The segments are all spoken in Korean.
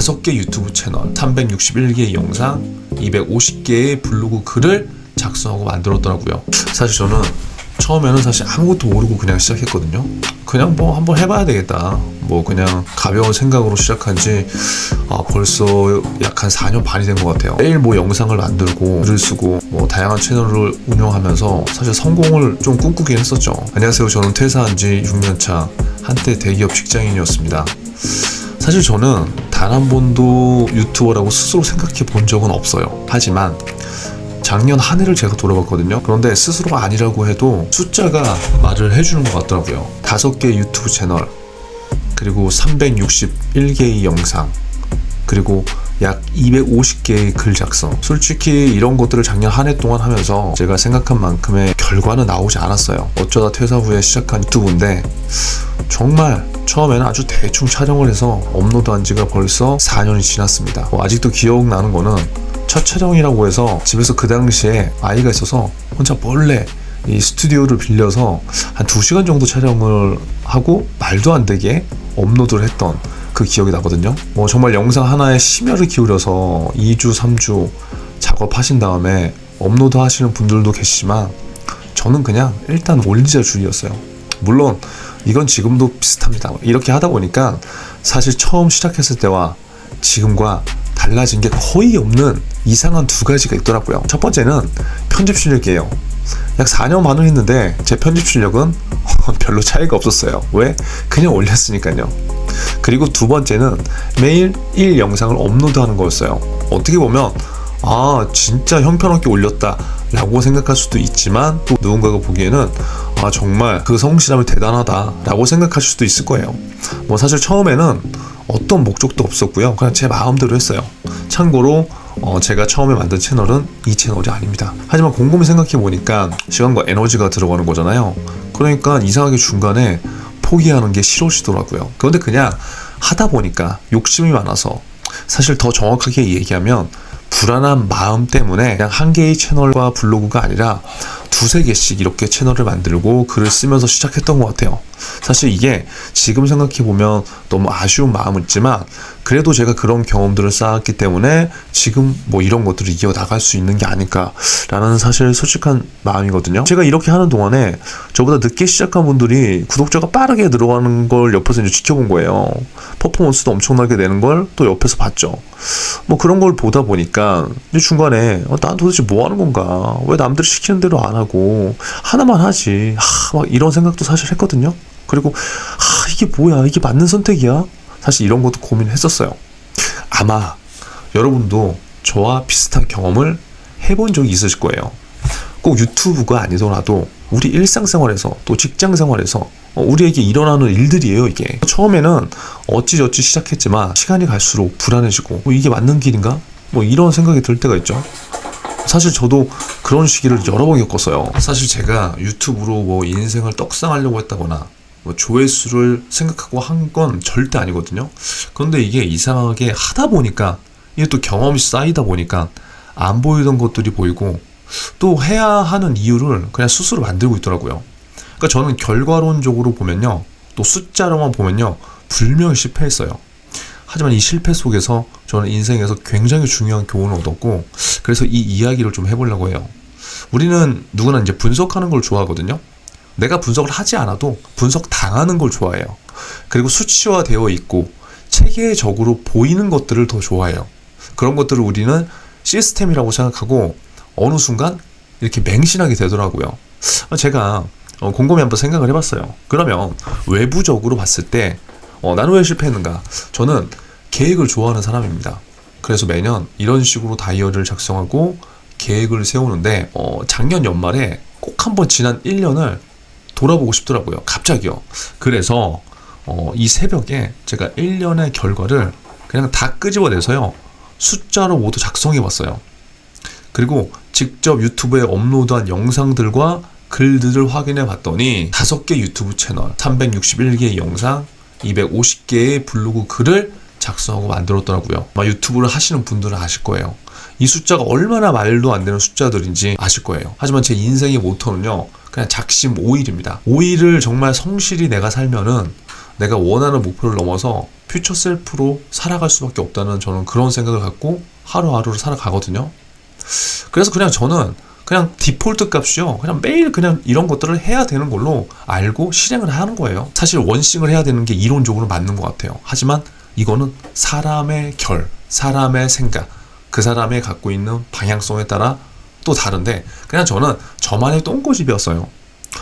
5개 유튜브 채널, 361개의 영상, 250개의 블로그 글을 작성하고 만들었더라고요. 사실 저는 처음에는 사실 아무것도 모르고 그냥 시작했거든요. 그냥 뭐 한번 해봐야 되겠다, 뭐 그냥 가벼운 생각으로 시작한 지 벌써 약 한 4년 반이 된 것 같아요. 매일 뭐 영상을 만들고 글을 쓰고 뭐 다양한 채널을 운영하면서 사실 성공을 좀 꿈꾸긴 했었죠. 안녕하세요, 저는 퇴사한 지 6년 차 한때 대기업 직장인이었습니다. 사실 저는 단 한 번도 유튜버라고 스스로 생각해 본 적은 없어요. 하지만 작년 한 해를 제가 돌아봤거든요. 그런데 스스로가 아니라고 해도 숫자가 말을 해주는 것 같더라고요. 5개의 유튜브 채널, 그리고 361개의 영상, 그리고 약 250개의 글 작성. 솔직히 이런 것들을 작년 한 해 동안 하면서 제가 생각한 만큼의 결과는 나오지 않았어요. 어쩌다 퇴사 후에 시작한 유튜브인데 정말 처음에는 아주 대충 촬영을 해서 업로드한 지가 벌써 4년이 지났습니다. 아직도 기억나는 거는 첫 촬영이라고 해서 집에서 그 당시에 아이가 있어서 혼자 몰래 이 스튜디오를 빌려서 한 2시간 정도 촬영을 하고 말도 안 되게 업로드를 했던 그 기억이 나거든요. 정말 영상 하나에 심혈을 기울여서 2주, 3주 작업하신 다음에 업로드 하시는 분들도 계시지만 저는 그냥 일단 올리자주의였어요. 물론 이건 지금도 비슷합니다. 이렇게 하다 보니까 사실 처음 시작했을 때와 지금과 달라진 게 거의 없는 이상한 두 가지가 있더라고요. 첫 번째는 편집 실력이에요. 약 4년 반을 했는데 제 편집 실력은 별로 차이가 없었어요. 왜? 그냥 올렸으니까요. 그리고 두 번째는 매일 1영상을 업로드하는 거였어요. 어떻게 보면 진짜 형편없게 올렸다 라고 생각할 수도 있지만 또 누군가가 보기에는 정말 그 성실함이 대단하다 라고 생각하실 수도 있을 거예요. 사실 처음에는 어떤 목적도 없었고요. 그냥 제 마음대로 했어요. 참고로 제가 처음에 만든 채널은 이 채널이 아닙니다. 하지만 곰곰이 생각해 보니까 시간과 에너지가 들어가는 거잖아요. 그러니까 이상하게 중간에 포기하는 게 싫어지더라고요. 그런데 그냥 하다 보니까 욕심이 많아서, 사실 더 정확하게 얘기하면 불안한 마음 때문에 그냥 한 개의 채널과 블로그가 아니라 2-3개씩 이렇게 채널을 만들고 글을 쓰면서 시작했던 것 같아요. 사실 이게 지금 생각해보면 너무 아쉬운 마음은 있지만 그래도 제가 그런 경험들을 쌓았기 때문에 지금 이런 것들을 이어나갈 수 있는 게 아닐까라는 사실 솔직한 마음이거든요. 제가 이렇게 하는 동안에 저보다 늦게 시작한 분들이 구독자가 빠르게 늘어가는 걸 옆에서 이제 지켜본 거예요. 퍼포먼스도 엄청나게 내는 걸 또 옆에서 봤죠. 그런 걸 보다 보니까 이제 중간에 난 도대체 뭐 하는 건가? 왜 남들이 시키는 대로 안 하고 하나만 하지? 막 이런 생각도 사실 했거든요. 그리고 이게 뭐야? 이게 맞는 선택이야? 사실 이런 것도 고민했었어요. 아마 여러분도 저와 비슷한 경험을 해본 적이 있으실 거예요. 꼭 유튜브가 아니더라도 우리 일상생활에서 또 직장생활에서 우리에게 일어나는 일들이에요. 이게 처음에는 어찌저찌 시작했지만 시간이 갈수록 불안해지고 이게 맞는 길인가? 이런 생각이 들 때가 있죠. 사실 저도 그런 시기를 여러 번 겪었어요. 사실 제가 유튜브로 인생을 떡상하려고 했다거나 조회수를 생각하고 한 건 절대 아니거든요. 그런데 이게 이상하게 하다 보니까 이게 또 경험이 쌓이다 보니까 안 보이던 것들이 보이고 또 해야 하는 이유를 그냥 스스로 만들고 있더라고요. 그러니까 저는 결과론적으로 보면요, 또 숫자로만 보면요, 분명히 실패했어요. 하지만 이 실패 속에서 저는 인생에서 굉장히 중요한 교훈을 얻었고, 그래서 이 이야기를 좀 해보려고 해요. 우리는 누구나 이제 분석하는 걸 좋아하거든요. 내가 분석을 하지 않아도 분석 당하는 걸 좋아해요. 그리고 수치화되어 있고 체계적으로 보이는 것들을 더 좋아해요. 그런 것들을 우리는 시스템이라고 생각하고 어느 순간 이렇게 맹신하게 되더라고요. 제가 곰곰이 한번 생각을 해봤어요. 그러면 외부적으로 봤을 때 나는 왜 실패했는가? 저는 계획을 좋아하는 사람입니다. 그래서 매년 이런 식으로 다이어리를 작성하고 계획을 세우는데 작년 연말에 꼭 한번 지난 1년을 돌아보고 싶더라고요. 갑자기요. 그래서 이 새벽에 제가 1년의 결과를 그냥 다 끄집어내서요, 숫자로 모두 작성해봤어요. 그리고 직접 유튜브에 업로드한 영상들과 글들을 확인해 봤더니 5개 유튜브 채널, 361개의 영상, 250개의 블로그 글을 작성하고 만들었더라고요. 유튜브를 하시는 분들은 아실 거예요. 이 숫자가 얼마나 말도 안 되는 숫자들인지 아실 거예요. 하지만 제 인생의 모토는요, 그냥 작심 5일입니다. 5일을 정말 성실히 내가 살면은 내가 원하는 목표를 넘어서 퓨처 셀프로 살아갈 수밖에 없다는 저는 그런 생각을 갖고 하루하루를 살아가거든요. 그래서 그냥 저는 그냥 디폴트 값이요. 그냥 매일 그냥 이런 것들을 해야 되는 걸로 알고 실행을 하는 거예요. 사실 원싱을 해야 되는 게 이론적으로 맞는 것 같아요. 하지만 이거는 사람의 사람의 생각, 그 사람의 갖고 있는 방향성에 따라 또 다른데, 그냥 저는 저만의 똥꼬집이었어요.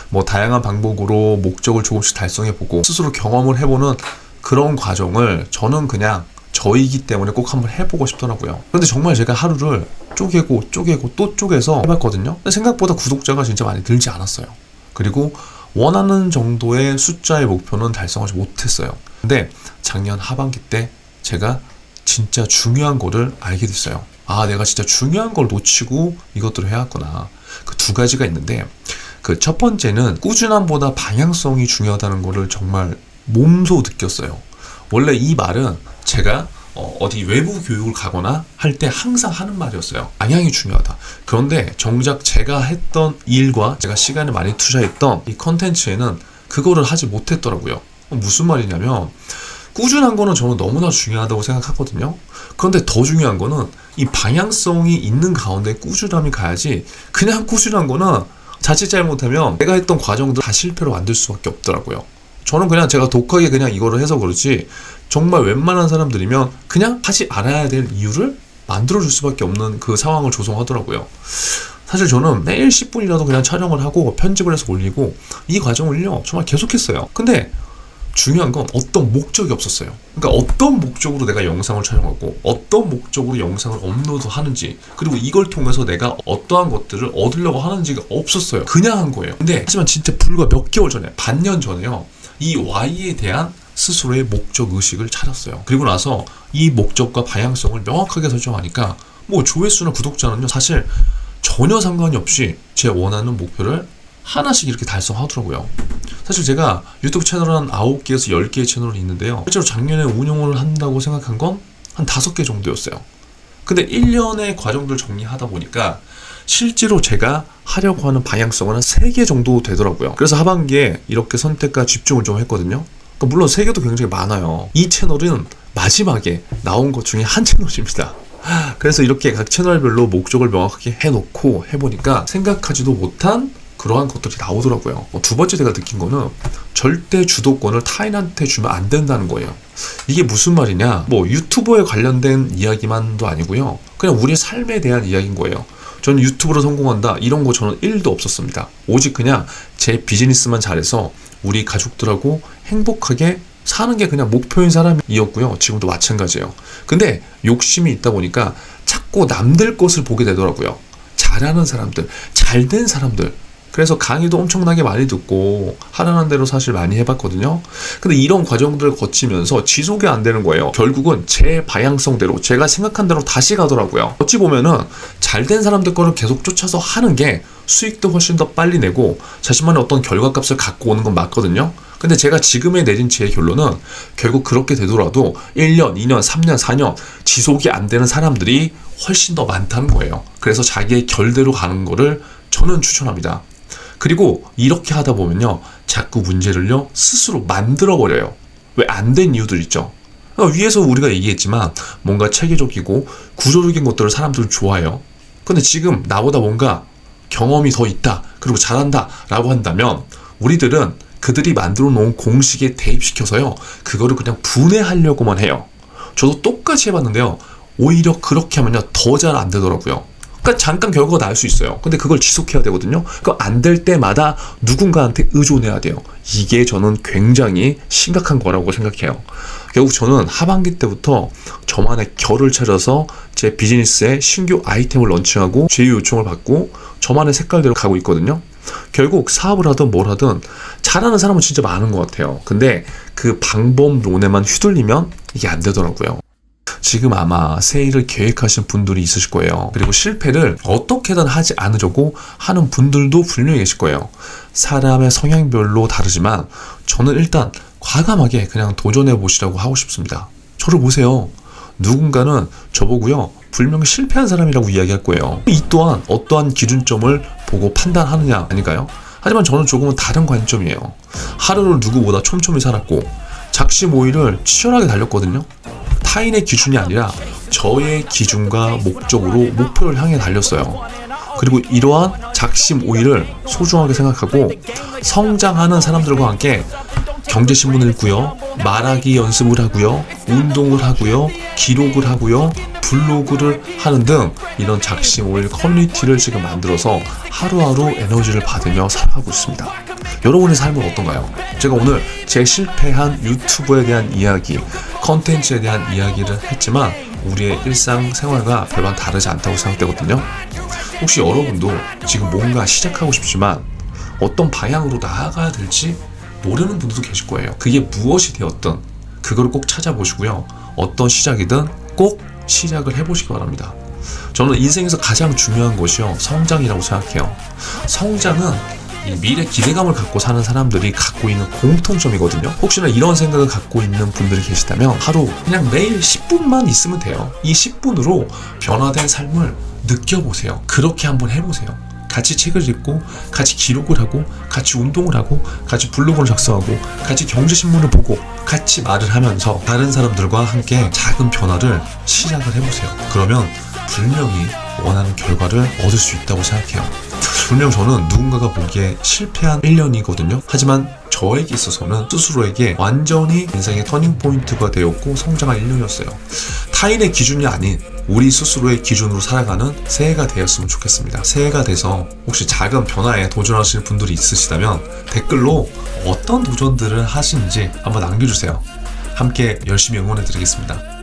뭐 다양한 방법으로 목적을 조금씩 달성해보고 스스로 경험을 해보는 그런 과정을 저는 그냥 저이기 때문에 꼭 한번 해보고 싶더라고요. 근데 정말 제가 하루를 쪼개고 또 쪼개서 해봤거든요. 근데 생각보다 구독자가 진짜 많이 늘지 않았어요. 그리고 원하는 정도의 숫자의 목표는 달성하지 못했어요. 근데 작년 하반기 때 제가 진짜 중요한 거를 알게 됐어요. 아, 내가 진짜 중요한 걸 놓치고 이것들을 해왔구나. 그 두 가지가 있는데, 그 첫 번째는 꾸준함보다 방향성이 중요하다는 거를 정말 몸소 느꼈어요. 원래 이 말은 제가 어디 외부 교육을 가거나 할 때 항상 하는 말이었어요. 방향이 중요하다. 그런데 정작 제가 했던 일과 제가 시간을 많이 투자했던 이 컨텐츠에는 그거를 하지 못했더라고요. 무슨 말이냐면, 꾸준한 거는 저는 너무나 중요하다고 생각하거든요. 그런데 더 중요한 거는 이 방향성이 있는 가운데 꾸준함이 가야지, 그냥 꾸준한 거는 자칫 잘못하면 내가 했던 과정들 다 실패로 만들 수밖에 없더라고요. 저는 그냥 제가 독하게 그냥 이거를 해서 그렇지, 정말 웬만한 사람들이면 그냥 하지 않아야 될 이유를 만들어줄 수밖에 없는 그 상황을 조성하더라고요. 사실 저는 매일 10분이라도 그냥 촬영을 하고 편집을 해서 올리고 이 과정을요 정말 계속했어요. 근데 중요한 건 어떤 목적이 없었어요. 그러니까 어떤 목적으로 내가 영상을 촬영하고 어떤 목적으로 영상을 업로드하는지, 그리고 이걸 통해서 내가 어떠한 것들을 얻으려고 하는지가 없었어요. 그냥 한 거예요. 근데 하지만 진짜 불과 몇 개월 전에, 반년 전에요, 이 Y에 대한 스스로의 목적 의식을 차렸어요. 그리고 나서 이 목적과 방향성을 명확하게 설정하니까 뭐 조회수나 구독자는요 사실 전혀 상관이 없이 제 원하는 목표를 하나씩 이렇게 달성하더라고요. 사실 제가 유튜브 채널 한 9개에서 10개의 채널이 있는데요, 실제로 작년에 운영을 한다고 생각한 건 한 5개 정도였어요. 근데 1년의 과정들을 정리하다 보니까 실제로 제가 하려고 하는 방향성은 한 3개 정도 되더라고요. 그래서 하반기에 이렇게 선택과 집중을 좀 했거든요. 그러니까 물론 3개도 굉장히 많아요. 이 채널은 마지막에 나온 것 중에 한 채널입니다. 그래서 이렇게 각 채널별로 목적을 명확하게 해놓고 해보니까 생각하지도 못한 그러한 것들이 나오더라고요. 두 번째 제가 느낀 거는 절대 주도권을 타인한테 주면 안 된다는 거예요. 이게 무슨 말이냐, 뭐 유튜버에 관련된 이야기만도 아니고요, 그냥 우리의 삶에 대한 이야기인 거예요. 저는 유튜브로 성공한다 이런 거 저는 1도 없었습니다. 오직 그냥 제 비즈니스만 잘해서 우리 가족들하고 행복하게 사는 게 그냥 목표인 사람이었고요. 지금도 마찬가지예요. 근데 욕심이 있다 보니까 자꾸 남들 것을 보게 되더라고요. 잘하는 사람들, 잘된 사람들. 그래서 강의도 엄청나게 많이 듣고 하라는 대로 사실 많이 해봤거든요. 근데 이런 과정들을 거치면서 지속이 안 되는 거예요. 결국은 제 방향성대로, 제가 생각한 대로 다시 가더라고요. 어찌 보면은 잘된 사람들 거를 계속 쫓아서 하는 게 수익도 훨씬 더 빨리 내고 자신만의 어떤 결과값을 갖고 오는 건 맞거든요. 근데 제가 지금에 내린 제 결론은 결국 그렇게 되더라도 1년, 2년, 3년, 4년 지속이 안 되는 사람들이 훨씬 더 많다는 거예요. 그래서 자기의 결대로 가는 거를 저는 추천합니다. 그리고 이렇게 하다 보면요, 자꾸 문제를요 스스로 만들어버려요. 왜 안 된 이유들 있죠. 위에서 우리가 얘기했지만 뭔가 체계적이고 구조적인 것들을 사람들은 좋아해요. 근데 지금 나보다 뭔가 경험이 더 있다, 그리고 잘한다 라고 한다면 우리들은 그들이 만들어 놓은 공식에 대입시켜서요 그거를 그냥 분해하려고만 해요. 저도 똑같이 해봤는데요, 오히려 그렇게 하면요 더 잘 안 되더라고요. 그러니까 잠깐 결과가 나올 수 있어요. 근데 그걸 지속해야 되거든요. 그거 안 될 때마다 누군가한테 의존해야 돼요. 이게 저는 굉장히 심각한 거라고 생각해요. 결국 저는 하반기 때부터 저만의 결을 찾아서 제 비즈니스에 신규 아이템을 런칭하고 제휴 요청을 받고 저만의 색깔대로 가고 있거든요. 결국 사업을 하든 뭘 하든 잘하는 사람은 진짜 많은 것 같아요. 근데 그 방법론에만 휘둘리면 이게 안 되더라고요. 지금 아마 세일을 계획하신 분들이 있으실 거예요. 그리고 실패를 어떻게든 하지 않으려고 하는 분들도 분명히 계실 거예요. 사람의 성향별로 다르지만 저는 일단 과감하게 그냥 도전해 보시라고 하고 싶습니다. 저를 보세요. 누군가는 저보고요 분명히 실패한 사람이라고 이야기할 거예요. 이 또한 어떠한 기준점을 보고 판단하느냐 아닐까요? 하지만 저는 조금은 다른 관점이에요. 하루를 누구보다 촘촘히 살았고 작심 5일을 치열하게 달렸거든요. 타인의 기준이 아니라 저의 기준과 목적으로 목표를 향해 달렸어요. 그리고 이러한 작심 5일을 소중하게 생각하고 성장하는 사람들과 함께 경제신문을 읽고요, 말하기 연습을 하고요, 운동을 하고요, 기록을 하고요, 블로그를 하는 등 이런 작심 5일 커뮤니티를 지금 만들어서 하루하루 에너지를 받으며 살아가고 있습니다. 여러분의 삶은 어떤가요? 제가 오늘 제 실패한 유튜브에 대한 이야기, 컨텐츠에 대한 이야기를 했지만 우리의 일상생활과 별반 다르지 않다고 생각되거든요. 혹시 여러분도 지금 뭔가 시작하고 싶지만 어떤 방향으로 나아가야 될지 모르는 분들도 계실 거예요. 그게 무엇이 되었든 그걸 꼭 찾아보시고요. 어떤 시작이든 꼭 시작을 해보시기 바랍니다. 저는 인생에서 가장 중요한 것이요, 성장이라고 생각해요. 성장은 이 미래 기대감을 갖고 사는 사람들이 갖고 있는 공통점이거든요. 혹시나 이런 생각을 갖고 있는 분들이 계시다면 하루 그냥 매일 10분만 있으면 돼요. 이 10분으로 변화된 삶을 느껴보세요. 그렇게 한번 해보세요. 같이 책을 읽고, 같이 기록을 하고, 같이 운동을 하고, 같이 블로그를 작성하고, 같이 경제신문을 보고, 같이 말을 하면서 다른 사람들과 함께 작은 변화를 시작을 해보세요. 그러면 분명히 원하는 결과를 얻을 수 있다고 생각해요. 분명 저는 누군가가 보기에 실패한 1년이거든요. 하지만 저에게 있어서는 스스로에게 완전히 인생의 터닝포인트가 되었고 성장한 1년이었어요. 타인의 기준이 아닌 우리 스스로의 기준으로 살아가는 새해가 되었으면 좋겠습니다. 새해가 돼서 혹시 작은 변화에 도전하시는 분들이 있으시다면 댓글로 어떤 도전들을 하시는지 한번 남겨주세요. 함께 열심히 응원해 드리겠습니다.